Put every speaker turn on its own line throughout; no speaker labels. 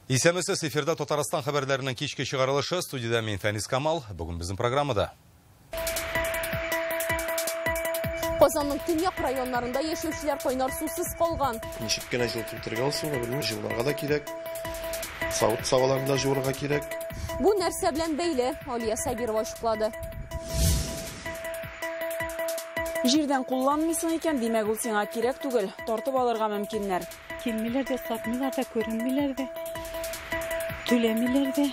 Исемесіз эфирда Татарстан хабарларының кешке шығарылышы, студияда мен Фәнис Камал, бүгін біздің программада.
Қозанның Тыньяқ районларында ешеушілер қойнар сусыз қалған.
Нешіккен ажыл түптірген суға білмей, жылларға да керек, сауыт сағаларында жуырға керек.
Бұл нәрсе білен бейлі, Алия Сабирова ашықлады.
Жерден құлланмайсың екен, демек ол сеңа керек түгіл, тортып алырға мүмкіннер.
Келмелер де, сатмелер де, көрінмелер де, төлемелер де.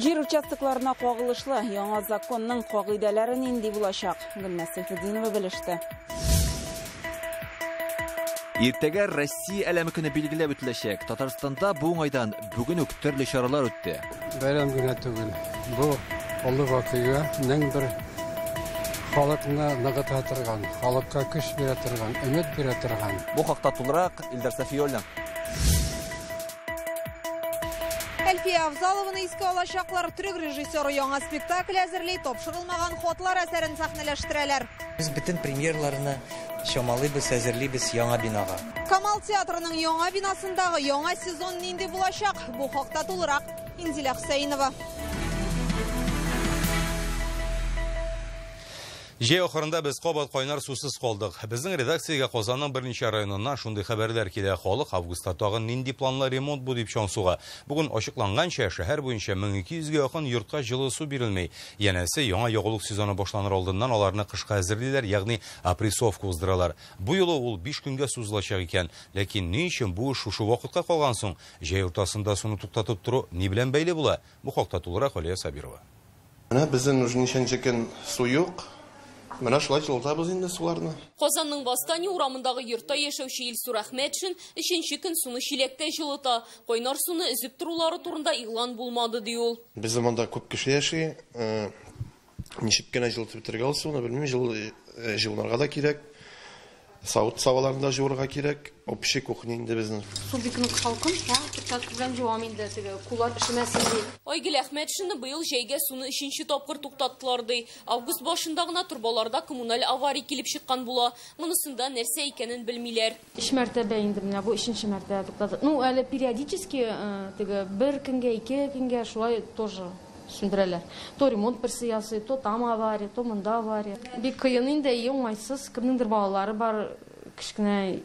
Жер участокларына қоғылышлы, яңа законның қоғидаларын енді бұлашақ. Гүлнәс Сейфеддинова білішті.
Ертеге Россия әлемі күні белгілеп өтілешек. Татарстанда бұл айдан бүгін үк түрлі шаралар өтті.
Бәйрәм күні түгіл. Бұл олы вақиға нәң бір халықына нағыт атырған, халыққа күш бере тұрған, үміт бере тұрған.
Бұл хақта тұлырақ Илдар Сафиоллин.
Әлфия Авзалованы еске алашақлар түрік режиссері яңа спектакль әзірлей топшырылмаған хотлар әсәрін сахнеләштірәләр.
Біз бүтін премьерларыны шамалыйбыз, әзірлейбіз яңа бинаға.
Камал театрының яңа бинасындағы яңа сезон нинди булачак? Бу хакта тулырак Инзилә Хусейнова.
Жей охырында біз қобат қойнар сусыз қолдық. Біздің редакцияға Қозанның бірнеше районынан шундай хабарлар келе халық августта тағын нинди планлы ремонт бұл деп шонсуға. Бүгін ашықланғанша шәһәр бойынша 1200-ге якын йортқа жылы су берілмей. Янәсе яңа яғылық сезоны башланыр алдынан оларны қышқа әзірлейлер, яғни апрессовка уздыралар. Бұл юлы ол 5 күнге сузылачак екен. Ләкин не үшін бұл шушы вақытқа қалған соң, жай ортасында суны туктатып тұру не білен бәйле була? Бұл хакта тулырақ Алия Сабирова.
Біздің нешен жекен су жоқ. Мына шылай жылытабыз енді суларына.
Қозанның Бастани урамындағы йортта ешеуші Илсур Ахметшін үшінші күн суны шилекте жылыта. Қойнар суны үзіп тұрулары турында иғлан болмады дейол.
Біз заманда көп кіші яши, нешіккен жылытып бітіргел суны, білмей жылынарға да керек, сауыт саваларында жуырға керек, общий кухня енді біздің.
Субикінің қалқын, тұттатқыздан жуам енді кулар ішімәсін дейді. Ойгел Ахметшіні бұйыл жайге суны үшінші топқыр тұқтаттыларды. Август башындағына тұрбаларда коммуналь аварий келіп шыққан бұла. Мұнысында нәрсе екенін білмейлер.
Үш мәртәбә енді міне, бұл үшінші мәртәбә тұқтады. Әлі периодически бір күнге, 2 күнге шулай тоже сүндірәлер. То ремонт бірсі ясы, то там авария, то мұнда авария. Бек қиын енді оңайсыз, кімдіңдір балалары бар, кішкіне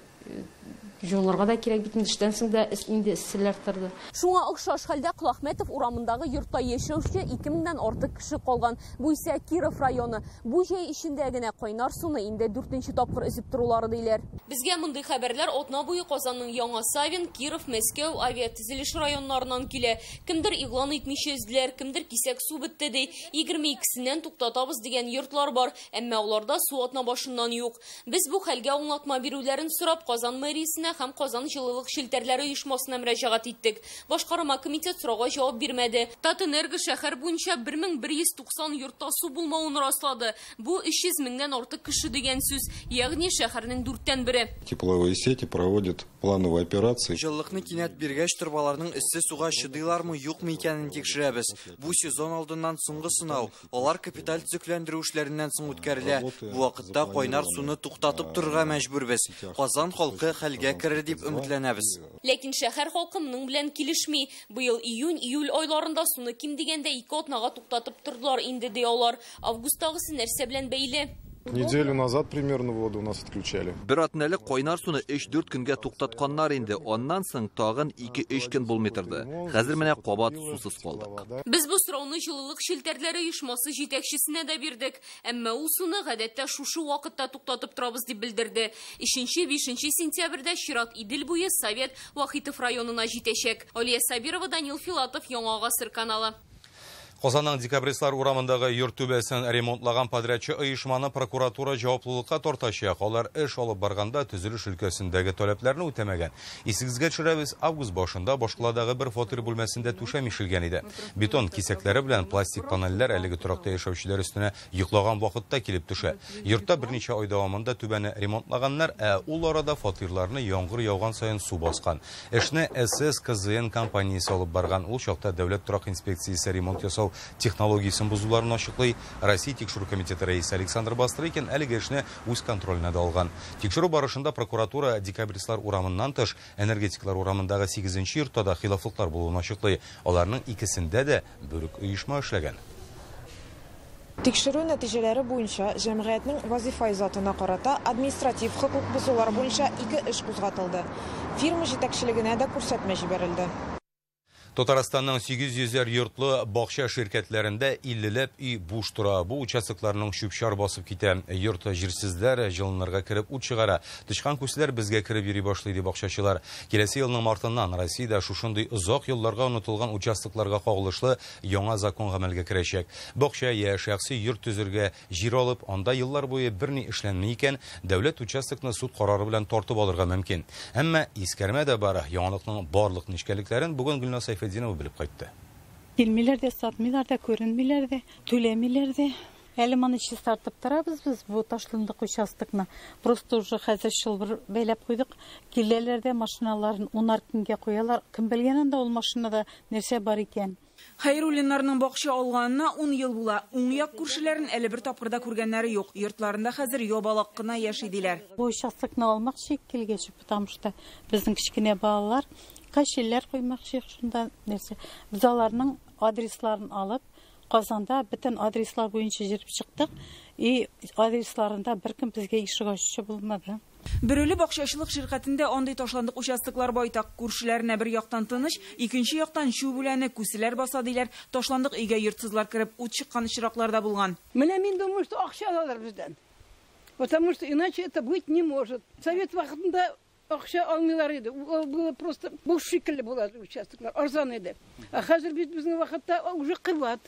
жолларға да керек бітін іштен сіңді инде іссілер тұрды.
Шуңа ұқшаш халда Құлахметов урамындағы йортта ешеуші 2000-ден артық кіші қолған. Бұл ise Киров районы. Бұл жай ішіндегіне қойнар суны инде 4-ші топқыр үзіп тұрулары дейлер. Бізге мұндай хабарлар отна бойы Қозанның Яңа Савин, Киров, Мәскеу, авиатізіліш районларынан келе. Кімдір иғлан етмеше өзділер, кімдір кисек су бітті дей. 22-сінен туқтатабыз деген йортлар бар, әмме оларда су атна башынан yok. Біз бұл хәлге оңлатма берулерін сұрап Қозан мэриясына һәм Қозан жылылық шелтерләре оешмасына мөрәҗәгать иттек. Башкарма комитет сорауга җавап бирмәде. Татэнерго шәһәр буенча 1190 йортта су булмавын раслады. Бу 300 меңнән артык кеше дигән сүз, ягъни шәһәрнең 4тән 1.
Тепловые сети проводят плановые операции.
Жыллыкны кинәт биргәч турбаларның эссе суга чыдыйлармы, юкмы икәнен тикшерәбез. Бу сезон алдыннан соңгы сынау. Алар капиталь төзекләндерү эшләреннән соң үткәрелә. Бу вакытта кайнар суны туктатып торырга мәҗбүрбез. Казан халкы хәлгә керер дип өметләнәбез.
Ләкин шәһәр халкының белән килешми. Быел июнь-июль айларында суны ким дигәндә 2 атнага туктатып тордылар инде ди алар. Августтагысы нәрсә белән бәйле?
Неделю назад примерно воду у нас отключали.
Бір атналы қойнар суны 3-4 күнге туктатканнар инде, оннан соң тагын 2-3 көн булмый-торды. Хәзер менә кабат сусыз калдык.
Без бу сорауны җылылык шелтәрләре оешмасы җитәкчесенә дә бирдек, әмма ул суны гадәттә шушы вакытта туктатып торабыз дип белдерде. 3-5 сентябрьдә чират Идел буе Совет Вахитов районына җитәчәк. Алия Сабирова, Данил Филатов, Яңа Гасыр каналы.
Қозанның декабристлар урамындағы йорт төбәсен ремонтлаған подрядчы оешманы прокуратура жауаплылыққа тартачак. Олар эш алып барганда төзелеш өлкәсендәге таләпләрне үтәмәгән. Исегезгә төшерәбез, август башында башкаладагы бер фатир бүлмәсендә түшәм ишелгән иде. Бетон кисәкләре белән пластик панельләр әлеге торакта яшәүчеләр өстенә йоклаган вакытта килеп төшә. Йортта берничә ай дәвамында түбәне ремонтлаганнар, ул арада фатирларны яңгыр яуган саен су баскан. Эшне СС КЗН компаниясе алып барган. Ул чакта дәүләт торак инспекциясе ремонт ясау сынау технологиясын бузуларын ачыклый. Россия тикшеру комитеты рәисе Александр Бастрыкин әлеге эшне үз контролына да алган. Тикшеру барышында прокуратура декабристлар урамыннан тыш энергетиклар урамындагы 8-нче йортта хилафлыклар булуын ачыклый. Аларның икесендә дә бүрек оешма эшләгән.
Тикшерү нәтиҗәләре буенча җәмгыятьнең вазифа изатына карата административ хокук бозулар буенча 2 эш кузгатылды. Фирма җитәкчелегенә дә күрсәтмә җибәрелде.
Татарстанның 800 йортлы бакча ширкәтләрендә 50ләп үй буш тора. Бу участокларның шүпчар басып китә. Йорт җирсезләр җылынырга кереп ут чыгара. Тышкан күсләр безгә кереп йөри башлый ди бакчачылар. Киләсе елның мартыннан Россиядә шушындый озак елларга онытылган участокларга кагылышлы яңа закон гамәлгә керәчәк. Бакча я шәхси йорт төзергә җир алып, анда еллар буе берни эшләнмәй икән, дәүләт участокны суд карары белән тартып алырга мөмкин. Әмма искәрмә дә бар. Яңалыкның барлык нечкәлекләрен бүген Гөлнас Сайфетдинова белеп кайтты.
Килмиләр дә, сатмыйлар да, күренмиләр дә, түләмиләр дә. Әле моны чистартып торабыз без бу ташлындык участокны. Просто уже хәзер шылбыр бәйләп куйдык. Киләләр дә машиналарын 10 көнгә куялар. Кем белгән анда ул машинада нәрсә бар икән.
Хайруллиннарның бакча алганына 10 ел була. Уң як күршеләрен әле бер тапкырда күргәннәре юк. Йортларында хәзер ябалак кына яшидиләр.
Бу участокны алмакчы килгәч, потому что безнең кичкенә балалар кашелләр куймакчы шунда нәрсә. Без аларның адресларын алып, Казанда бөтен адреслар буенча җиреп чыктык. И адресларында беркем безгә ишек ачучы булмады.
Бөрөле бакчачылык ширкәтендә андый ташландык участоклар байтак. Күршеләренә бер яктан тыныч, икенче яктан шу бүләне күселәр баса диләр. Ташландык өйгә йортсызлар кереп ут чыккан очракларда булган.
Менә мин думаю, что акча алалар бездән. Потому что иначе это быть не может. Совет вакытында акча алмыйлар иде. Было просто буш шикелле була участоклар, арзан иде. А хәзер безнең вакытта уже кыйбат.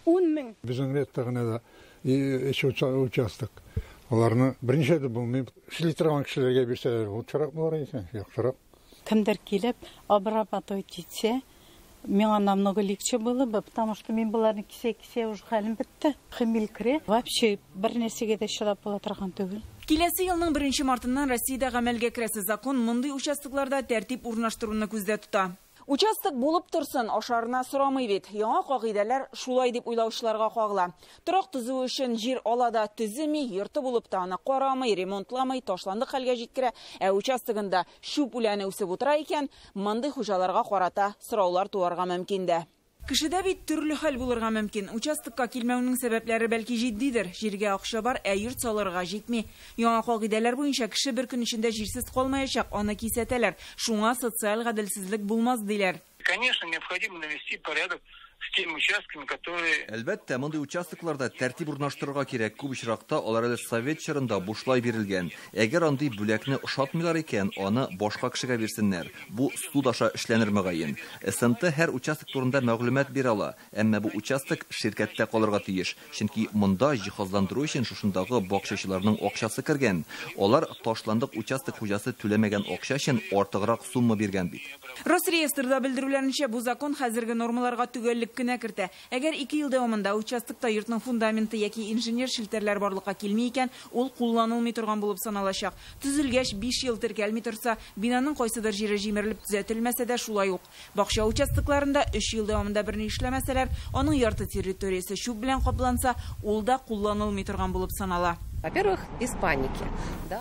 10 мең.
Безнең реттагына да эше участок. Аларны берничә дә булмый. Эшли торган кешеләргә бирсәләр, утырак булар икән, яхшырак.
Кемдер килеп, обрабатывать итсә, миңа намного легче было бы, потому что мин буларны кисә уже хәлем бетте. Химил кре, вообще бер нәрсәгә дә чыдап була торган түгел.
Киләсе елның 1 мартыннан Россиядә гамәлгә керәсе закон мондый участокларда тәртип урнаштыруны күздә тота. Участок булып торсын, ашарына сорамый бит. Яңа кагыйдәләр шулай дип уйлаучыларга кагыла. Торак төзү өчен җир алада төземи, йорты булып та аны карамый, ремонтламый, ташландык хәлгә җиткерә, участогында шу бүләне үсеп утыра икән, мондый хуҗаларга карата сораулар туарга мөмкин дә. Кешедә бит төрле хәл булырга мөмкин. Участокка килмәүнең сәбәпләре бәлки җитдидер. Җиргә акча бар, йорт салырга җитми. Яңа кагыйдәләр буенча кеше бер көн эчендә җирсез калмаячак, аны кисәтәләр. Шуңа социаль гаделсезлек булмас диләр.
Конечно, необходимо навести порядок с теми участками, которые...
Әлбәттә, мондый участокларда тәртип урнаштырырга кирәк. Күп очракта алар әле совет чорында бушлай бирелгән. Әгәр андый бүләкне ошатмыйлар икән, аны башка кешегә бирсеннәр. Бу суд аша эшләнер мөгаен. СМТ һәр участок турында мәгълүмат бирә ала, әмма бу участок ширкәттә калырга тиеш. Чөнки монда җиһазландыру өчен шушындагы бакчачыларның акчасы кергән. Алар ташландык участок хуҗасы түләмәгән акча өчен артыграк сумма биргән бит.
Росреестрда белдерүләренчә, бу закон хәзерге нормаларга түгеллек кенә кертә. Әгәр 2 ел дәвамында участокта йортның фундаменты яки инженер шелтәрләр барлыкка килми икән, ул кулланылмый торган булып саналачак. Төзелгәч 5 ел теркәлми торса, бинаның кайсыдыр җире җимерелеп төзәтелмәсә дә шулай ук. Бакча участокларында 3 ел дәвамында берни эшләмәсәләр, аның ярты территориясе чүп белән капланса, ул да кулланылмый торган булып санала.
Во-первых, из паники.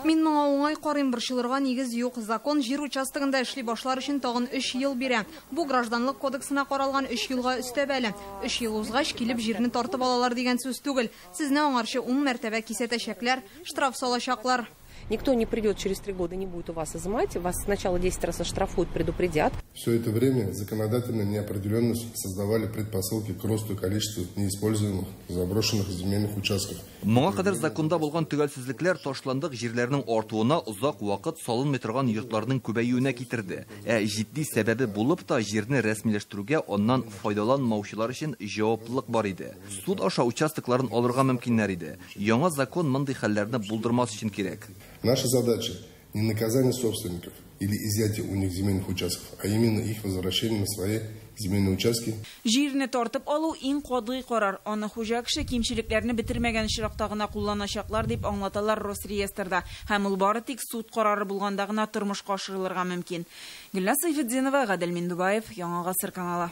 Мин моңа уңай карыйм, борчылырга нигез юк. Закон җир участогында эшли башлар өчен тагын 3 ел бирә. Бу гражданлык кодексына каралган 3 елга өстәбәле. 3 ел узгач килеп җирне тартып алалар дигән сүз түгел. Сезне аңарчы 10 мәртәбә кисәтәчәкләр, штраф салачаклар.
Никто не придет через 3 года, не будет у вас изымать. Вас сначала 10 раз оштрафуют, предупредят.
Все это время законодательная неопределенность создавали предпосылки к росту количества неиспользуемых заброшенных земельных участков.
Моңа кадәр законда булган төгәлсезлекләр ташландык җирләрнең артуына озак вакыт салынмый торган йортларның күбәюенә китерде. Җитди сәбәбе булып та җирне рәсмиләштерүгә аннан файдаланмаучылар өчен җаваплылык бар иде. Суд аша участокларын алырга мөмкиннәр иде. Яңа закон мондый хәлләрне булдырмас өчен кирәк.
Наша задача не наказание собственников или изъятие у них земельных участков, а именно их возвращение на свои земельные участки.
Җирне тартып алу иң катгый карар. Аны хуҗа кеше кимчелекләрне бетермәгән очракта гына кулланачаклар дип аңлаталар Росреестрда. Һәм ул бары тик суд карары булганда гына тормышка ашырылырга мөмкин. Гөлнас Сайфетдинова, Гадел Миндубаев, Яңа Гасыр каналы.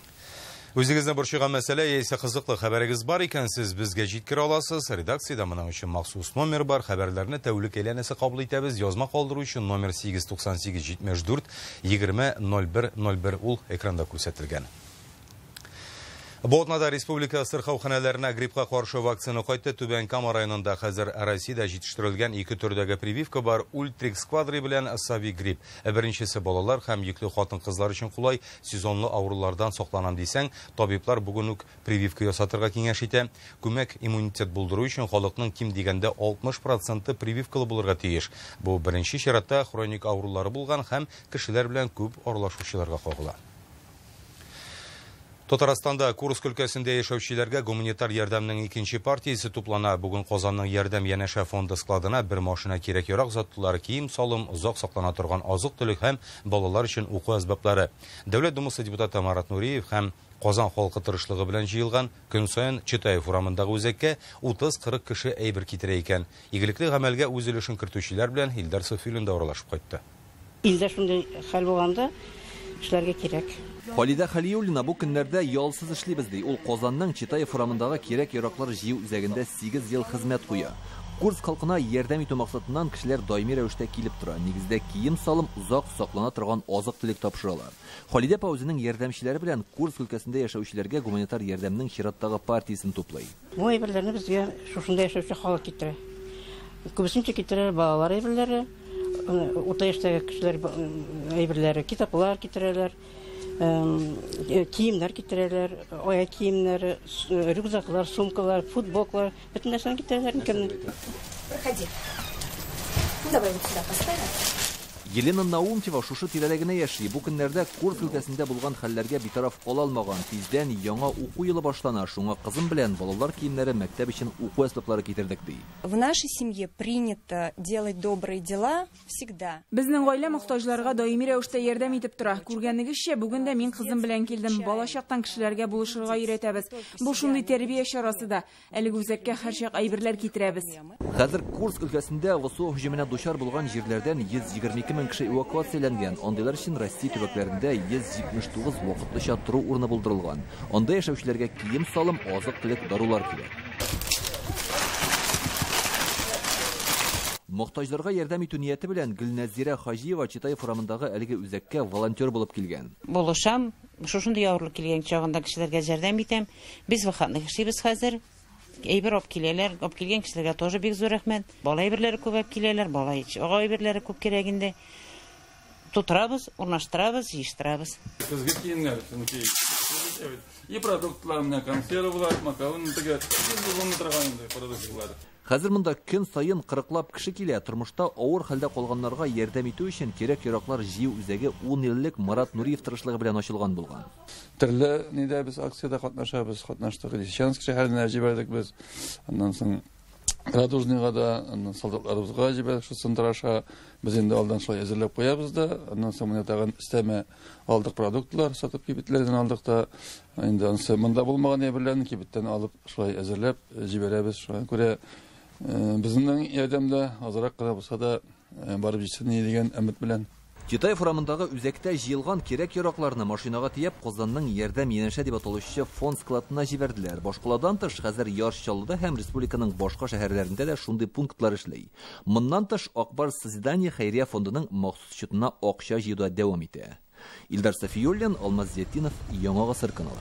Үзегезне борчыган мәсьәлә яисә кызыклы хәбәрегез бар икән, сез безгә җиткерә аласыз. Редакциядә моның өчен махсус номер бар. Хәбәрләрне тәүлек әйләнәсе кабул итәбез. Язма калдыру өчен номер 898 74 20 0101 ул экранда күрсәтелгән. Ботнада республика сырхауханәләренә гриппка каршы вакцина кайтты. Түбән Кама районында хәзер Россиядә җитештерелгән 2 төрдәге прививка бар. Ультрикс квадри белән Сави грипп. Беренчесе балалар һәм йөкле хатын-кызлар өчен кулай. Сезонлы авырулардан сакланам дисәң, табиблар бүген үк прививка ясатырга киңәш итә. Күмәк иммунитет булдыру өчен халыкның ким дигәндә 60% прививкалы булырга тиеш. Бу беренче чиратта хроник авырулары булган һәм кешеләр белән күп аралашучыларга кагыла. Татарстанда Курск өлкәсендә яшәүчеләргә гуманитар ярдәмнең икенче партиясе туплана. Бүген Казанның ярдәм янәшә фонды складына бер машина кирәк-ярак затлар, кием, салым, озак саклана торган азык-төлек һәм балалар өчен уку әсбаплары. Дәүләт Думасы депутаты Марат Нуриев һәм Казан халкы тырышлыгы белән җыелган көн саен Читаев урамындагы үзәккә 30-40 кеше әйбер китерә икән. Игелекле гамәлгә үз өлешен кертүчеләр белән Илдар Софилин уралашып кайтты.
Илдә шундый хәл булганда эшләргә кирәк.
Халида Халиуллина бу көннәрдә ялсыз эшлибез ди. Ул Казанның Читаев урамындагы кирәк-яраклар җыю үзәгендә 8 ел хезмәт куя. Курск халкына ярдәм итү максатыннан кешеләр даими рәвештә килеп тора. Нигездә кием салым озак саклана торган азык-төлек тапшыралар. Халида үзенең ярдәмчеләре белән Курск өлкәсендә яшәүчеләргә гуманитар ярдәмнең чираттагы партиясын туплый.
Бу әйберләрне безгә шушында яшәүче халык китерә. Күбесенчә китерә балалар әйберләре, урта яшьтәге кешеләр әйберләре, китаплар китерәләр. Киемнәр китерәләр, аяк киемнәре, рюкзаклар, сумкалар, футболкалар, бөтен нәрсәне китерәләр икән.
Проходи. Давай вот сюда поставим.
Елена Наумтева шушы тирәлегенә яши. Бу көннәрдә Курск өлкәсендә булган хәлләргә битараф кала алмаган. Тиздән яңа уку елы башлана. Шуңа кызым белән балалар киемнәре, мәктәп өчен уку әсбаплары китердек ди.
В нашей семье принято делать добрые дела всегда.
Безнең гаилә мохтаҗларга даими рәвештә ярдәм итеп тора. Күргәнегезчә, бүген дә мин кызым белән килдем. Балачактан кешеләргә булышырга өйрәтәбез. Бу шундый тәрбия чарасы да. Әлеге үзәккә һәрчак әйберләр китерәбез.
Хәзер Курск өлкәсендә ВСУ һөҗүменә дучар булган җирләрдән 122 мең кеше эвакуацияләнгән. Андыйлар өчен Россия төбәкләрендә 179 вакытлыча туру урыны булдырылган. Анда яшәүчеләргә кием салым, азык-төлек, дарулар кирәк. Мохтаҗларга ярдәм итү нияте белән Гөлнәзирә Хаҗиева Читаев урамындагы әлеге үзәккә волонтер булып килгән.
Булышам, шушындый авырлык килгән чагында кешеләргә ярдәм итәм. Без вакытны эшлибез хәзер. Әйбер алып киләләр, алып килгән кешеләргә тоже бик зур рәхмәт. Бала әйберләре күп киләләр, бала әйберләре күп кирәк инде. Тутырабыз, урнаштырабыз, җыштырабыз.
Безгә киемнәр, и продуктларны, консервалар, макарон, тиге, булган торган продуктлар.
Хәзер монда көн саен 40лап кеше килә. Тормышта авыр хәлдә калганнарга ярдәм итү өчен кирәк-яраклар җыю үзәге 10 еллык Марат Нуриев тырышлыгы белән ачылган булган.
Төрле нидә без акциядә катнаштык. Лисичанск шәһәренә җибәрдек без. Аннан соң Радужныйга да, солдатларыбызга җибәрдек, шу центраша. Без инде алдан шулай әзерләп куябыз да. Аннан соң менә тагын өстәмә алдык продуктлар, сатып кибетләрдән алдык та. Инде ансы монда булмаган әйберләрне кибеттән алып шулай әзерләп җибәрәбез. Шуңа күрә безнең ярдәмдә азрак кына булса да барып җитсен дигән өмет белән.
Читаев урамындагы үзәктә җыелган кирәк-яракларны машинага тиеп, Казанның ярдәм янәшә дип аталучы фонд складына җибәрделәр. Башкаладан тыш хәзер Ярчаллыда һәм республиканың башка шәһәрләрендә дә шундый пунктлар эшли. Моннан тыш Акбар Созидание хәйрия фондының махсус счетына акча җыюда дәвам итә. Илдар Софиуллин, Алмаз Зетдинов, Яңа гасыр каналы.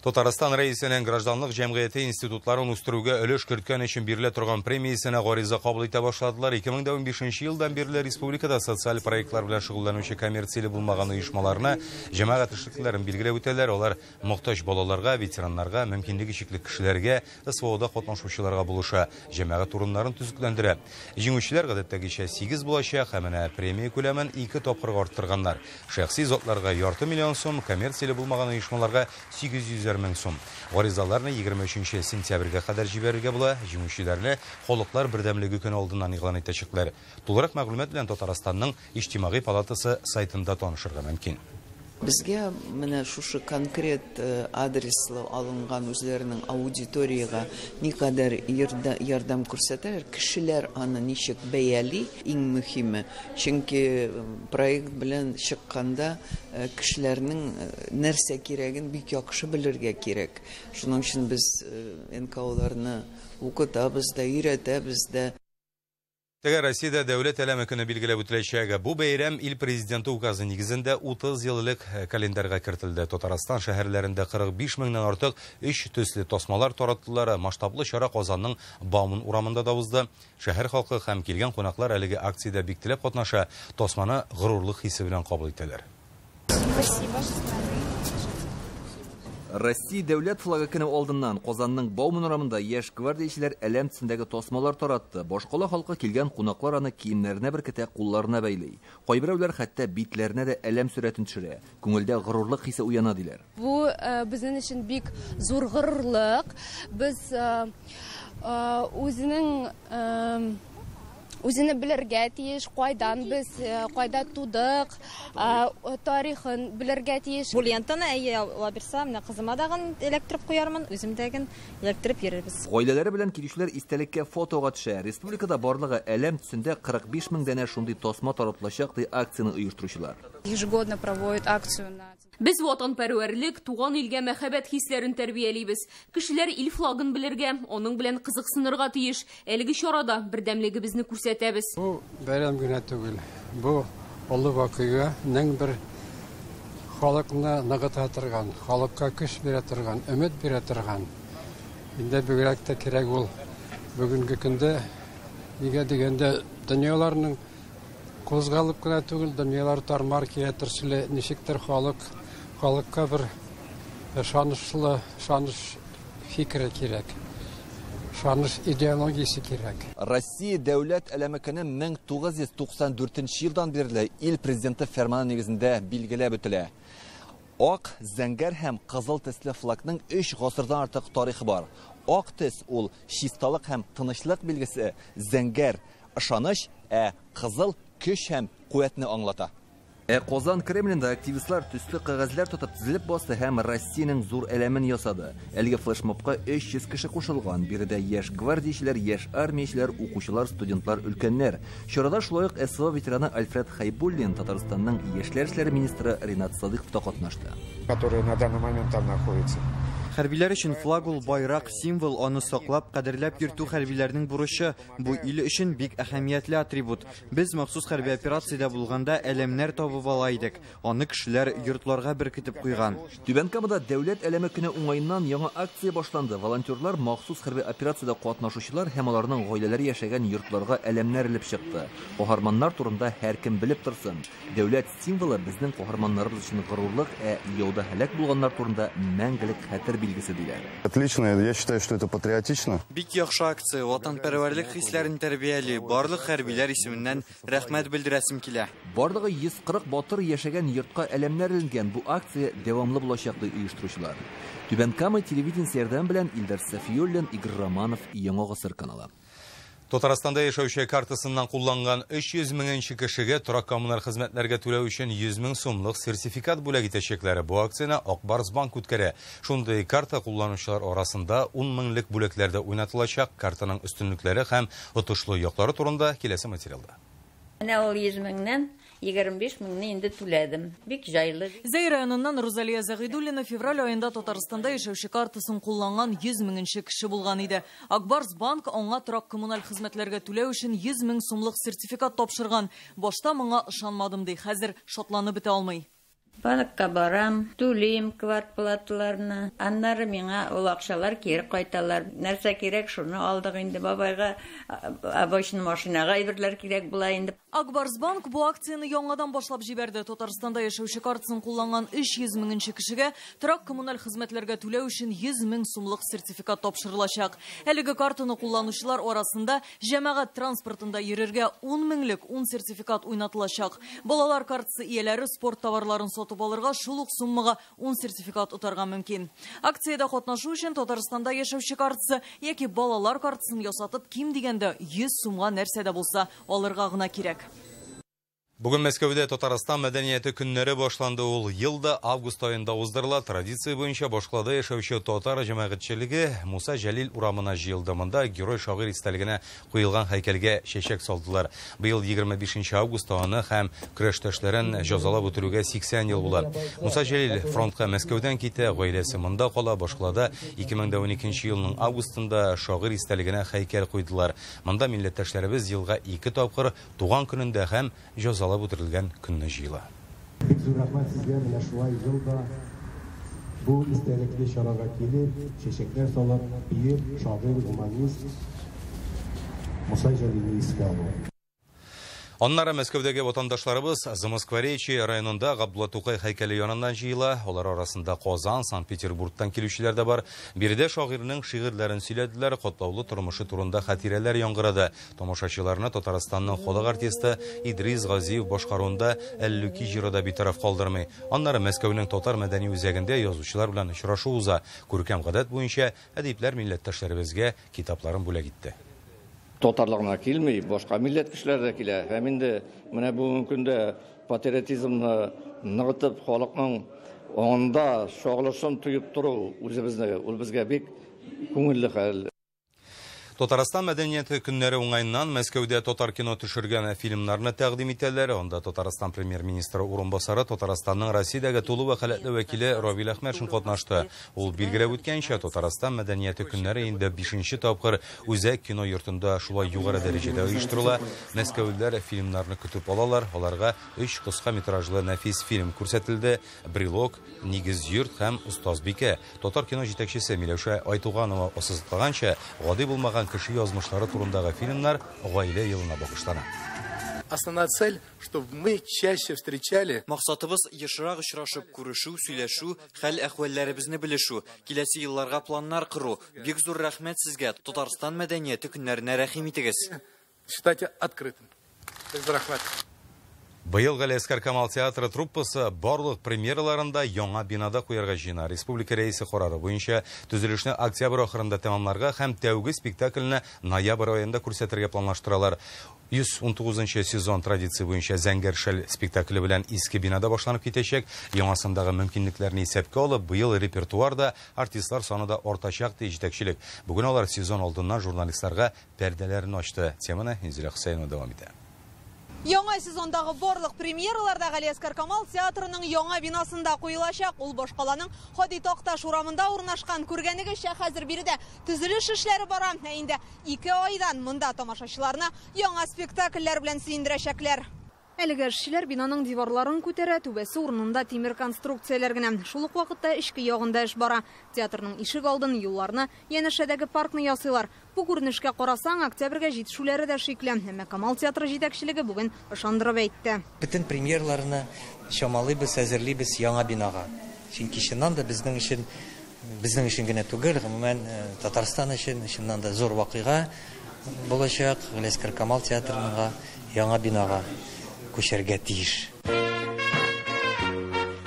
Татарстан рәисенең гражданлык җәмгыяте институтларын үстерүгә өлеш керткән өчен бирелә торган премиясенә гариза кабул итә башладылар. 2015 елдан бирле республикада социаль проектлар белән шөгыльләнүче коммерцияле булмаган оешмаларны җәмәгать эшлеклеләрен билгеләп үтәләр. Алар мохтаҗ балаларга, ветераннарга, мөмкинлеге чикле кешеләргә, СВОда катнашучыларга булыша, җәмәгать урыннарын төзекләндерә. Җиңүчеләр гадәттәгечә 8 булачак һәм менә премия күләмен 2 тапкырга арттырганнар. Шәхси затларга ярты миллион сум, коммерцияле булмаган оешмаларга 800 мең сум. Гаризаларны 23 сентябрьгә кадәр җибәрергә була. Җиңүчеләрне халыклар бердәмлеге көне алдыннан игълан итәчәкләр. Тулырак мәгълүмат белән Татарстанның иҗтимагый палатасы сайтында танышырга мөмкин.
Безгә менә шушы конкрет адреслы алынган үзләренең аудиторияга никадәр ярдәм күрсәтәләр, кешеләр аны ничек бәяли, иң мөһиме. Чөнки проект белән чыкканда кешеләрнең нәрсә кирәген бик яхшы белергә кирәк. Шуның өчен без НКОларны укытабыз да, өйрәтәбез дә.
Теге Россиядә дәүләт әлеме көне билгеләп үтеләчәге бу бәйрәм ил президенты указы нигезендә 30 еллык календарьга кертелде. Татарстан шәһәрләрендә 45 меңнән артык 3 төсле тасмалар таратылар. Масштаблы чара Казанның Бауман урамында да узды. Шәһәр халкы һәм килгән кунаклар әлеге акциядә бик теләп катнаша, тасманы горурлык хисе белән кабул итәләр.
Россия дәүләт флагы көне алдыннан Казанның Бауман урамында яшь гвардиячеләр әлем төсендәге тасмалар таратты. Башкала халкы килгән кунаклар аны киемнәренә беркетә, кулларына бәйләй. Кайберәүләр хәтта битләренә дә әлем сурәтен төшерә. Күңелдә горурлык хисе уяна диләр.
Бу безнең өчен бик зур горурлык. Без үзене белергә тиеш, кайдан без, кайда тудык, тарихын белергә тиеш.
Бу лентаны алабырсам, менә кызыма дагын электрип куярмын, үземдәген электрип йөрербез.
Гаиләләре белән килүчеләр истәлеккә фотога төшә. Республикада барлыгы әлем төсендә 45 мең дәнә шундый тасма таратылачак ди акцияны оештыручылар.
Ежегодно проводят акцию на... Без ватанпәрвәрлек, туган илгә мәхәббәт хисләрен тәрбиялибез. Кешеләр ил флагын белергә, аның белән кызыксынырга тиеш. Әлеге чарада бердәмлегебезне күрсәтәбез.
Бу бәйрәм генә түгел. Бу олы вакыйга, нәң халыкны ныгыта торган, халыкка көч бирә торган, өмет бирә торган. Инде бигрәк тә кирәк ул. Бүгенге көндә нигә дигәндә дөньяларның кузгалып кына түгел, дөньялар тармар килә торсылы, ничектер халыкка бер шаныш фикере кирәк. Шаныш идеологиясе кирәк.
Россия дәүләт әлеме көне 1994 елдан бирле ил президенты фәрманы нигезендә билгеләп үтелә. Ак, зәңгәр һәм кызыл төсле флагның 3 гасырдан артык тарихы бар. Ак төс ул чисталык һәм тынычлык билгесе, зәңгәр ышаныч, кызыл көч һәм куәтне аңлата. Казан Кремлендә активистлар төсле кагазьләр тотып тезелеп басты һәм Россиянең зур әлемен ясады. Әлеге флешмобка 300 кеше кушылган. Биредә яшь гвардиячеләр, яшь армиячеләр, укучылар, студентлар, өлкәннәр. Чарада шулай ук СВО ветераны Альфред Хайбуллин, Татарстанның яшьләр эшләре министры Ринат Садыйков та катнашты.
Которые на данный момент там находятся.
Хәрбиләр өчен флаг ул байрак, символ, аны саклап, кадерләп йөртү хәрбиләрнең бурычы. Бу ил өчен бик әһәмиятле атрибут. Без махсус хәрби операциядә булганда әлемнәр табып ала идек. Аны кешеләр йортларга беркетеп куйган.
Түбән Камада дәүләт әлеме көне уңайыннан яңа акция башланды. Волонтерлар махсус хәрби операциядә катнашучылар һәм аларның гаиләләре яшәгән йортларга әлемнәр элеп чыкты. Каһарманнар турында һәркем белеп торсын. Дәүләт символы безнең каһарманнарыбыз өчен горурлык, яуда һәлак булганнар турында мәңгелек хәтер билгесе диләр.
Отлично, я считаю, что это патриотично.
Бик яхшы акция, ватанпәрвәрлек хисләрен тәрбияли, барлык хәрбиләр исеменнән рәхмәт белдерәсем килә.
Барлыгы 140 батыр яшәгән йортка әлемнәр эленгән. Бу акция дәвамлы булачак ди оештыручылар. Түбән Кама телевидениесе ярдәме белән Илдар Сафиуллин, Игорь Романов, Яңа гасыр каналы.
Татарстанда яшәүче картасыннан кулланган 300 меңенче кешегә торак коммуналь хезмәтләргә түләү өчен 100 мең сумлык сертификат бүләк итәчәкләре. Бу акцияны Акбарс банк үткәрә. Шундый карта кулланучылар арасында 10 меңлек бүләкләрдә уйнатылачак. Картаның өстенлекләре һәм отышлы яклары турында киләсе материалда.
Менә ул 100 меңнән 25 меңне инде түләдем. Бик җайлы.
Зәй районыннан Розалия Загыйдуллина февраль айында Татарстанда яшәүче картасын кулланган 100 меңенче кеше булган иде. Акбарс банк аңа торак коммуналь хезмәтләргә түләү өчен 100 мең сумлык сертификат тапшырган. Башта моңа ышанмадым ди, хәзер шатланып бетә алмый.
Банкка барам, түлим квартплаталарны. Аннары миңа ул акчалар кире кайталар. Нәрсә кирәк, шуны алдык инде бабайга, обычный машинага әйберләр кирәк була инде.
Акбарс банк бу акцияны яңадан башлап җибәрде. Татарстанда яшәүче картасын кулланган 300 меңенче кешегә торак коммуналь хезмәтләргә түләү өчен 100 мең сумлык сертификат тапшырылачак. Әлеге картаны кулланучылар арасында җәмәгать транспортында йөрергә 10 меңлек 10 сертификат уйнатылачак. Балалар картасы ияләре спорт товарларын сатып алырга шул ук суммага 10 сертификат утарга мөмкин. Акциядә катнашу өчен Татарстанда яшәүче картасы яки балалар картасын ясатып ким дигәндә 100 сумга нәрсә дә булса алырга гына кирәк.
Бүген Мәскәүдә Татарстан мәдәнияте көннәре башланды. Ул елда август айында уздырыла. Традиция буенча башкалада яшәүче татар җәмәгатьчелеге Муса Җәлил урамына җыелды. Монда герой шагыйрь истәлегенә куелган һәйкәлгә чәчәк салдылар. Быел 25 августта аны һәм көрәштәшләрен җәзалап үтерүгә 80 ел була. Муса Җәлил фронтка Мәскәүдән китә, гаиләсе монда кала. Башкалада 2012 елның августында шагыйрь истәлегенә һәйкәл куйдылар. Монда милләттәшләребез елга 2 тапкыр туган көнендә һәм җәзалап үтерелгән көнне җыела.
Бик зур рәхмәт сезгә, менә шулай елда бу истәлекле чарага килеп, чәчәкләр салып, бир, шагыйрь, гуманист Муса Җәлилне искә алу.
Аннары Мәскәүдәге ватандашларыбыз Замоскворечье районында Габдулла Тукай һәйкәле яныннан җыела. Алар арасында Казан, Санкт-Петербургтан килүчеләр дә бар. Биредә шагыйрьнең шигырьләрен сөйләделәр, катлаулы тормышы турында хатирәләр яңгырады. Тамашачыларны Татарстанның халык артисты Идрис Газиев башкаруында Әллүки җырында битараф калдырмый. Аннары Мәскәүнең татар мәдәни үзәгендә язучылар белән очрашу уза. Күркәм гадәт буенча әдипләр милләттәшләребезгә китапларын бүләк итте.
Татарларына килмей, башка милләт кешеләре дә килә. Һәм инде менә бүгенге көндә патриотизмны ныгытып, халыкның аңында шагылышын тоеп тору үзебезне, ул безгә бик күңелле хәл.
Татарстан мәдәнияте көннәре уңайыннан Мәскәүдә татар кино төшергән фильмнарны тәкъдим итәләр. Анда Татарстан премьер-министры урынбасары, Татарстанның Россиядәге тулы вәкаләтле вәкиле Равил Әхмәтшин катнашты. Ул билгеләп үткәнчә, Татарстан мәдәнияте көннәре инде 5-нче тапкыр үзәк кино йортында шулай югары дәрәҗәдә оештырыла. Мәскәүлеләр фильмнарны көтеп алалар. Аларга 3 кыска метражлы нәфис фильм күрсәтелде. Брелок, Нигез йорт һәм Устазбикә. Татар кино җитәкчесе Миләүшә Айтуганова ассызыклаганча, гади булмаган кеше язмышлары турындагы фильмнар гаилә елына багышлана.
Основная цель, чтобы мы чаще встречали.
Максатыбыз ешрак очрашып, күрешү, сөйләшү, хәл әхвәлләребезне белешү, киләсе елларга планнар кору. Бик зур рәхмәт сезгә, Татарстан мәдәнияте көннәренә рәхим итегез.
Считайте открытым. Рәхмәт.
Быел Галиәскәр Камал театры труппасы барлык премьераларында яңа бинада куярга җыена. Республика рәисе карары буенча төзелешне октябрь ахырында тәмамларга һәм тәүге спектакльне ноябрь аенда күрсәтергә планлаштыралар. 119-нчы сезон традиция буенча Зәңгәр шәл спектакле белән иске бинада башланып китәчәк. Яңасындагы мөмкинлекләрне исәпкә алып, быел репертуарда артистлар саны да артачак ди җитәкчелек. Бүген алар сезон алдыннан журналистларга пәрдәләрен ачты. Теманы Инзилә Хусаинова дәвам итә.
Яңа сезондагы барлык премьераларда Галиәскәр Камал театрының яңа бинасында куелачак. Ул башкаланың Хади Такташ урамында урнашкан. Күргәнегезчә, хәзер биредә төзелеш эшләре бара. Инде 2 айдан монда тамашачыларны яңа спектакльләр белән сөендерәчәкләр. Әлеге эшчеләр бинаның диварларын күтәрә, түбәсе урынында тимер конструкцияләр генә. Шул ук вакытта эчке ягында эш бара. Театрның ишек алдын, юлларны, янәшәдәге паркны ясыйлар. Бу күренешкә карасаң, октябрьгә җитешүләре дә шикле. Әмма Камал театры җитәкчелеге бүген ышандырып әйтте.
Бөтен премьерларны чамалыйбыз, әзерлибез яңа бинага. Чөнки чыннан да безнең өчен генә түгел, гомумән Татарстан өчен чыннан да зур вакыйга булачак. Галиәскәр Камал театрының яңа бинага күчәргә тиеш.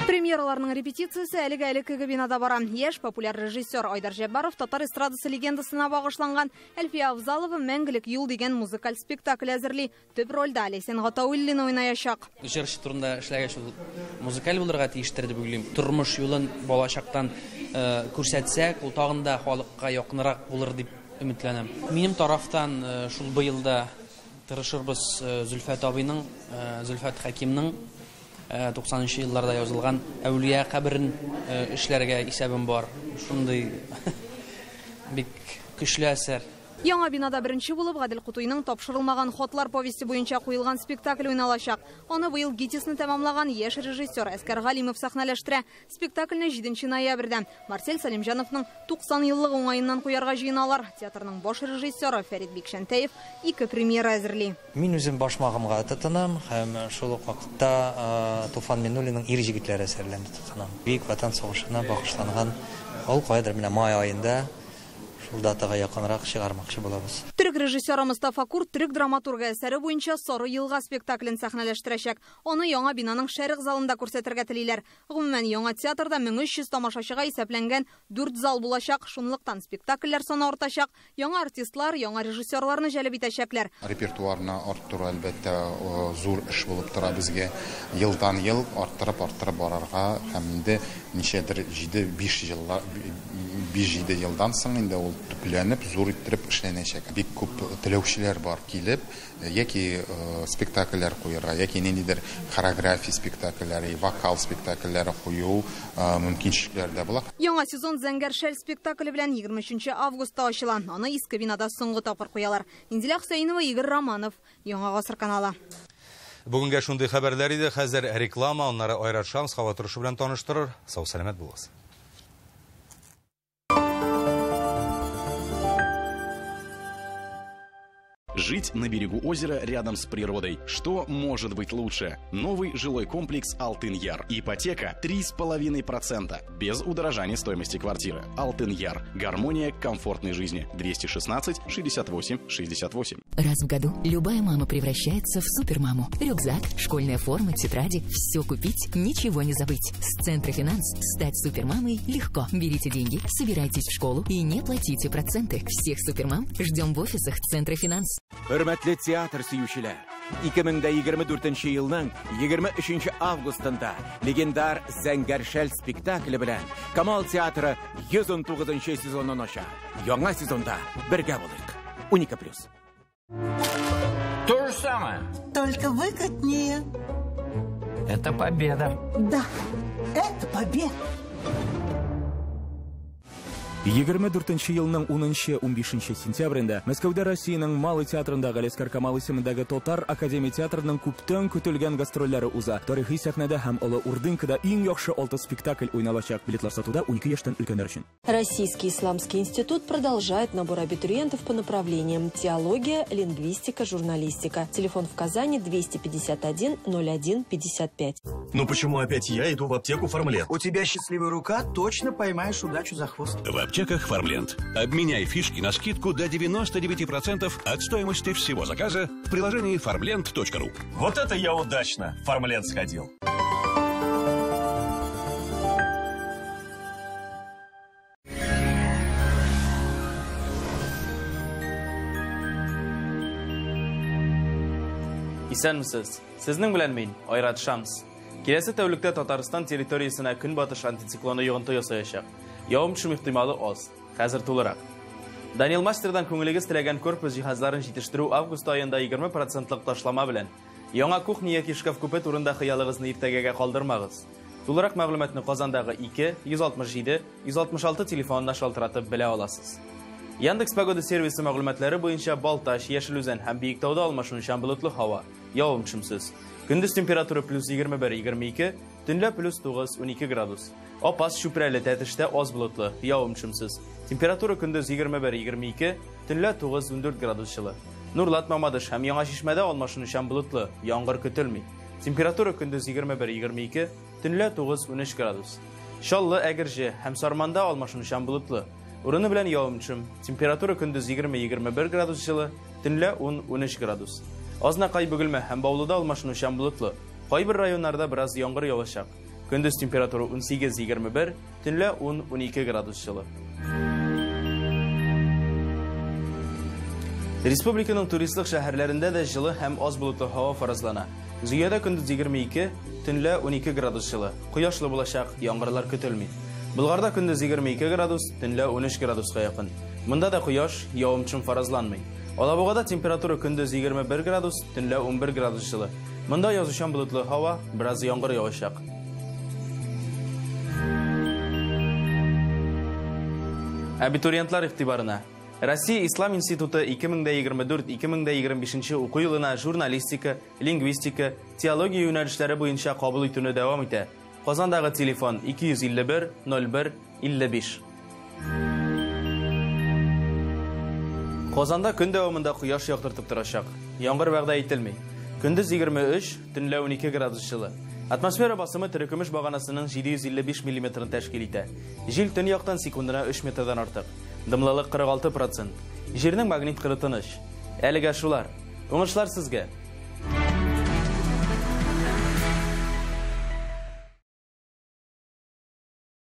Премьераларның репетициясе әлеге бинада бара. Яшь популяр режиссер Айдар Җәббаров татар эстрадасы легендасына багышланган Әлфия Авзалова «Мәңгелек юл» дигән музыкаль спектакль әзерли. Төп рольдә Ләйсән Гатауиллина уйнаячак.
Җырчы турында эшләгәч, музыкаль булырга тиештер дип уйлыйм. Тормыш юлын балачактан күрсәтсәк, ул тагын да халыкка якынрак булыр дип өметләнәм. Минем тарафтан шул быелда тырышырбыз Зөлфәт абыйның, Зөлфәт Хәкимнең 90-нчы елларда язылган Әүлия каберен эшләргә исәбем бар. Шундый бик көчле әсәр.
Яңа бинада беренче булып Гадел Кутуйның тапшырылмаган хатлар повесте буенча куелган спектакль уйналачак. Аны быел ГИТИСны тәмамлаган яшь режиссер Әскәр Галимов сәхнәләштерә. Спектакльне 7 ноябрьдә Марсель Салимҗановның 90 еллык уңаеннан куярга җыеналар. Театрның баш режиссеры Фәрит Бикшәнтәев 2 премьера әзерли.
Мин үзем башмагымга тотынам һәм шул ук вакытта Туфан Миннуллинның ир җегетләре әсәрләренә тотынам. Бик ватан сугышына багышланган ул кайдыр менә май аенда шул датага якынрак чыгармакчы булабыз.
Төрек режиссер Мустафа Кур төрек драматургы әсәре буенча Сары елга спектаклен сәхнәләштерәчәк. Аны яңа бинаның шәрык залында күрсәтергә телиләр. Гомумән яңа театрда 1300 тамашачыга исәпләнгән 4 зал булачак. Шунлыктан спектакльләр саны артачак. Яңа артистлар, яңа режиссерларны җәлеп итәчәкләр.
Репертуарны арттыру әлбәттә зур эш булып тора безгә. Елдан ел арттырып барарга һәм инде ничәдер 5-7 елдан соң инде ул төпләнеп зур иттереп эшләнәчәк. Бик күп теләүчеләр бар килеп, яки спектакльләр куярга, яки ниндидер хореография спектакльләре, вокал спектакльләре кую мөмкинчекләр дә була.
Яңа сезон Зәңгәр шәл спектакле белән 23 августта ачыла. Аны иске бинада соңгы тапкыр куялар. Инзилә Хөсәйнова, Игорь Романов, Яңа гасыр каналы.
Бүгенге шундый хәбәрләр иде. Хәзер реклама, аннары Айрат Шамс һава торышы белән таныштырыр. Сау сәламәт булыгыз.
Жить на берегу озера рядом с природой. Что может быть лучше? Новый жилой комплекс Алтын-Яр. Ипотека 3,5%. Без удорожания стоимости квартиры. Алтын-Яр. Гармония комфортной жизни. 216-68-68.
Раз в году любая мама превращается в супермаму. Рюкзак, школьная форма, тетради. Все купить, ничего не забыть. С Центра Финанс стать супермамой легко. Берите деньги, собирайтесь в школу и не платите проценты. Всех супермам ждем в офисах Центра Финанс.
Hörmətli teatr сөючеләр, 2024 елның 23 августында легендар Зәңгәр шәл спектакле белән Камал театры 119 сезонын ача. Яңа сезонда бергә булыйк. 12+.
То же самое.
Только выгоднее.
Это победа.
Да, это победа.
24 елның 10-15 сентябрендә Мәскәүдә Россиянең Малый театрында Галескар Камал исемендәге Татар Академия театрының күптән көтелгән гастрольләре уза. Тарихи сәхнәдә һәм Олы Урдынкада иң яхшы 6 спектакль уйналачак. Билетлар сатуда 12 яшьтән өлкәннәр өчен.
Российский исламский институт продолжает набор абитуриентов по направлениям теология, лингвистика, журналистика. Телефон в Казани 251 01 55.
Ну почему опять я иду в аптеку Фармлет?
У тебя счастливая рука, точно поймаешь удачу за хвост.
В аптеках Фармленд. Обменяй фишки на скидку до 99% от стоимости всего заказа в приложении farmland.ru. Вот это я удачно в Фармленд сходил.
Исәнмесез. Сезнең белән мин, Айрат Шамс. Киләсе тәүлектә Татарстан территориясенә көнбатыш антициклоны йогынты ясаячак. Явым-төшем ихтималы аз. Хәзер тулырак. Даниэл Мастердан күңелегез теләгән корпус җиһазларын җитештерү август аенда 20%лык ташлама белән. Яңа кухня яки шкаф күпе турында хыялыгызны иртәгәгә калдырмагыз. Тулырак мәгълүматны Казандагы 2-167-166 телефонына шалтыратып белә аласыз. Яндекс Погода сервисы мәгълүматлары буенча Балташ, Яшелүзән һәм Биектауда алмашынучан болытлы һава, явым-төшемсез. Көндез температура +21-22, төнлә +9-12 градус. Апас чүпрәле тәтештә аз болытлы, явым-төшемсез. Температура көндез 21-22, төнлә 9-14 градус жылы. Нурлат Мамадыш һәм Яңа Шишмәдә алмашынучан болытлы, яңгыр көтелми. Температура көндез 21-22, төнлә 9-13 градус. Шаллы Әгерҗе һәм Сарманда алмашынучан болытлы. Урыны белән явым-төшем. Температура көндез 20-21 градус жылы, төнлә 10-13 градус. Азнакай Бөгелмә һәм Баулыда алмашынучан болытлы. Кайбер районнарда бераз яңгыр явачак. Көндез температура 18-21, төнлә 10-12 градус жылы. Республиканың туристлык шәһәрләрендә дә җылы һәм аз болытлы һава фаразлана. Зөядә көндез 22, төнлә 12 градус жылы. Кояшлы булачак, яңгырлар көтелми. Булгарда көндез 22 градус, төнлә 13 градуска якын. Монда да кояш, явым-төшем фаразланмый. Алабугада температура көндез 21 градус, төнлә 11 градус жылы. Монда язучан болытлы һава, бераз яңгыр явачак. Абитуриентлар игътибарына. Россия Ислам институты 2024-2025 уку елына журналистика, лингвистика, теология юнәлешләре буенча кабул итүне дәвам итә. Казандагы телефон 251 01 55. Казанда көн дәвамында кояш яктыртып торачак. Яңгыр вәгъдә ителми. Көндез 23, төнлә 12 градус жылы. Атмосфера басымы терекөмеш баганасының 755 мм тәшкил итә. Җил төньяктан секундына 3 метрдан артык. Дымлылык 46%.
Жернең магнит кыры тыныч. Әлегә шулар. Уңышлар сезгә.